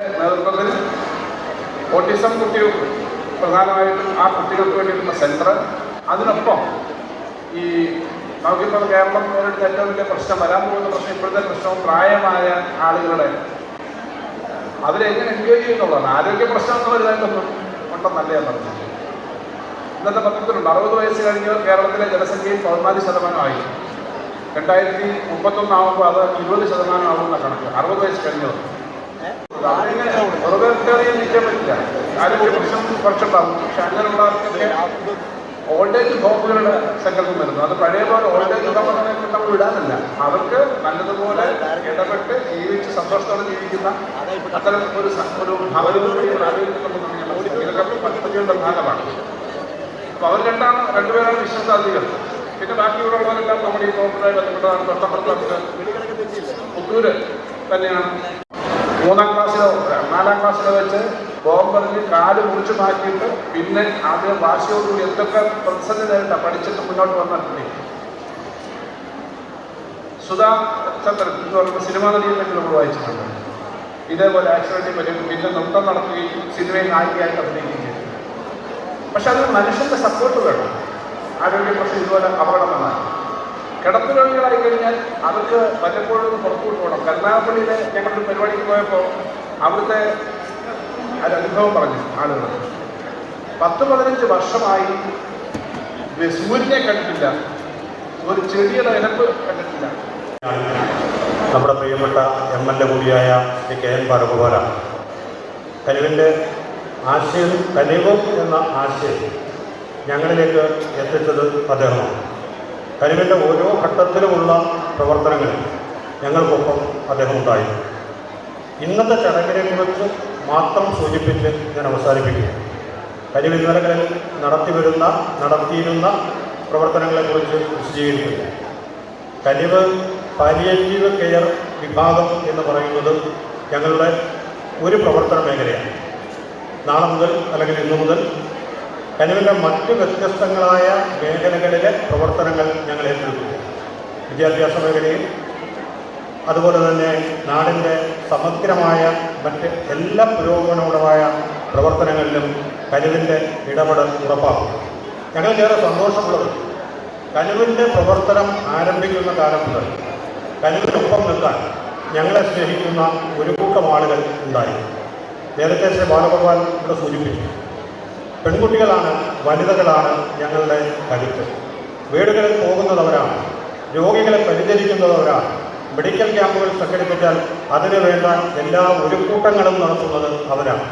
നേതൃത്വത്തിൽ ഓട്ടിസം കുട്ടികൾക്ക് പ്രധാനമായിട്ടും ആ കുട്ടികൾക്ക് വേണ്ടിയിട്ടുള്ള സെൻറ്റർ, അതിനൊപ്പം ഈ നമുക്കിപ്പോൾ കേരളം നേരിടുന്ന ഏറ്റവും വലിയ പ്രശ്നം, വരാൻ പോകുന്ന പ്രശ്നം, ഇപ്പോഴത്തെ പ്രശ്നവും പ്രായമായ ആളുകളുടെ അവരെങ്ങനെ എൻജോയ് ചെയ്യുന്നുള്ളതാണ്. ആരോഗ്യ പ്രശ്നമൊന്നും വലുതായിട്ടൊന്നും ഉണ്ടെന്നല്ല ഞാൻ പറഞ്ഞത്. ഇന്നത്തെ പത്രത്തിലുണ്ട് 60 വയസ്സ് കഴിഞ്ഞ് കേരളത്തിലെ ജനസംഖ്യയിൽ 14% 2031 ആകുമ്പോൾ അത് 20% ആകുന്ന കണക്ക്. 60 വയസ്സ് കഴിഞ്ഞത് വെറുതെ നിൽക്കാൻ പറ്റില്ല. ആരോഗ്യ പ്രശ്നം കുറച്ചുണ്ടാകും. പക്ഷെ അങ്ങനെയുള്ളവർക്കൊക്കെ ഓൾഡ് ഏജ് ഹോമുകളുടെ സങ്കല്പം വരുന്നു. അത് പഴയ പോലെ ഓൾഡ് ഏജ് ഹോമുകളെ നമ്മൾ വിടാനല്ല, അവർക്ക് നല്ലതുപോലെ ഇടപെട്ട് ജീവിച്ച് സന്തോഷത്തോടെ ജീവിക്കുന്ന അത്തരം ഒരു ഭവനത്തിലൂടെ ഇതൊക്കെ പദ്ധതികളുടെ ഭാഗമാണ്. അപ്പോൾ അവർ രണ്ടുപേരാണ് വിശ്വസാധികൾ. പിന്നെ ബാക്കിയുള്ളവരെല്ലാം നമ്മുടെ ഈ പ്രവർത്തനവുമായി ബന്ധപ്പെട്ടതാണ്. തൊട്ടപ്പുറത്ത് പുത്തൂര് തന്നെയാണ് 3ാം ക്ലാസ്സിലോ 4ാം ക്ലാസ്സിലോ വെച്ച് ബോംബെറിഞ്ഞ് കാല് മുറിച്ച് മാറ്റിയിട്ട് പിന്നെ ആദ്യം വാശിയോടുകൂടി എന്തൊക്കെ പ്രതിസന്ധി നേരിട്ടാണ് പഠിച്ചിട്ട് മുന്നോട്ട് വന്നിട്ടുണ്ട്. സുധാ ചന്ദ്രൻ എന്ന് പറയുന്ന സിനിമാ നടിയെങ്കിലും നമ്മൾ വായിച്ചിട്ടുണ്ട്. ഇതേപോലെ ആക്സിഡന്റിൽ പറ്റി പിന്നെ നൃത്തം നടത്തുകയും സിനിമയിൽ നായികയായിട്ട് അഭിനയിക്കുകയും ചെയ്തു. പക്ഷെ അതിന് മനുഷ്യൻ്റെ സപ്പോർട്ട് വേണം. ആരോഗ്യ പ്രശ്നം ഇതുപോലെ അപകടം വന്നാൽ കിടപ്പ് രോഗികളായി കഴിഞ്ഞാൽ അവർക്ക് വല്ലപ്പോഴും പുറത്തു പോകണം. കരുനാഗപ്പള്ളിയിലെ ഞങ്ങളൊരു പരിപാടിക്ക് പോയപ്പോൾ അവിടുത്തെ ഒരനുഭവം പറഞ്ഞു ആളുകൾ. 10-15 വർഷമായി സൂര്യനെ കണ്ടിട്ടില്ല, ഒരു ചെടിയുടെ ഇനപ്പ് കണ്ടിട്ടില്ല. നമ്മുടെ പ്രിയപ്പെട്ട MLA കൂടിയായ KN ബാലഗോപാലാണ്. കനിവിൻ്റെ ആശയം, കനിവ് എന്ന ആശയം ഞങ്ങളിലേക്ക് എത്തിച്ചത് അദ്ദേഹമാണ്. കനിവിൻ്റെ ഓരോ ഘട്ടത്തിലുമുള്ള പ്രവർത്തനങ്ങളിൽ ഞങ്ങൾക്കൊപ്പം അദ്ദേഹം ഉണ്ടായി. ഇന്നത്തെ ചടങ്ങിനെക്കുറിച്ച് മാത്രം സൂചിപ്പിച്ച് ഞാൻ അവസാനിപ്പിക്കുക. കനിവ് ഇന്നലകളിൽ നടത്തിയിരുന്ന പ്രവർത്തനങ്ങളെക്കുറിച്ച് വിശദീകരിക്കുന്നു. കനിവ് പാലിയേറ്റീവ് കെയർ വിഭാഗം എന്ന് പറയുന്നത് ഞങ്ങളുടെ ഒരു പ്രവർത്തന മേഖലയാണ്. നാളെ മുതൽ അല്ലെങ്കിൽ ഇന്നു മുതൽ കനിവിൻ്റെ മറ്റ് വ്യത്യസ്തങ്ങളായ മേഖലകളിലെ പ്രവർത്തനങ്ങൾ ഞങ്ങൾ ഏറ്റെടുക്കുന്നു. വിദ്യാഭ്യാസ മേഖലയിൽ, അതുപോലെ തന്നെ നാടിൻ്റെ സമഗ്രമായ മറ്റ് എല്ലാ പുരോഗമനപരമായ പ്രവർത്തനങ്ങളിലും കനിവിൻ്റെ ഇടപെടൽ ഉറപ്പാക്കും. ഞങ്ങൾക്കേറെ സന്തോഷമുള്ളത് കനിവിൻ്റെ പ്രവർത്തനം ആരംഭിക്കുന്ന കാലം മുതൽ കനിവിനൊപ്പം നിൽക്കാൻ ഞങ്ങളെ സ്നേഹിക്കുന്ന ഒരു കൂട്ടം ആളുകൾ ഉണ്ടായി. നേരത്തെ ശ്രീ ബാലഗോപാൽ ഇവിടെ സൂചിപ്പിച്ചു, പെൺകുട്ടികളാണ്, വനിതകളാണ് ഞങ്ങളുടെ കരുത്ത്. വീടുകളിൽ പോകുന്നതവരാണ്, രോഗികളെ പരിചരിക്കുന്നതവരാണ്, മെഡിക്കൽ ക്യാമ്പുകൾ സംഘടിപ്പിച്ചാൽ അതിനു വേണ്ട എല്ലാ ഒരുക്കൂട്ടങ്ങളും നടത്തുന്നത് അവരാണ്.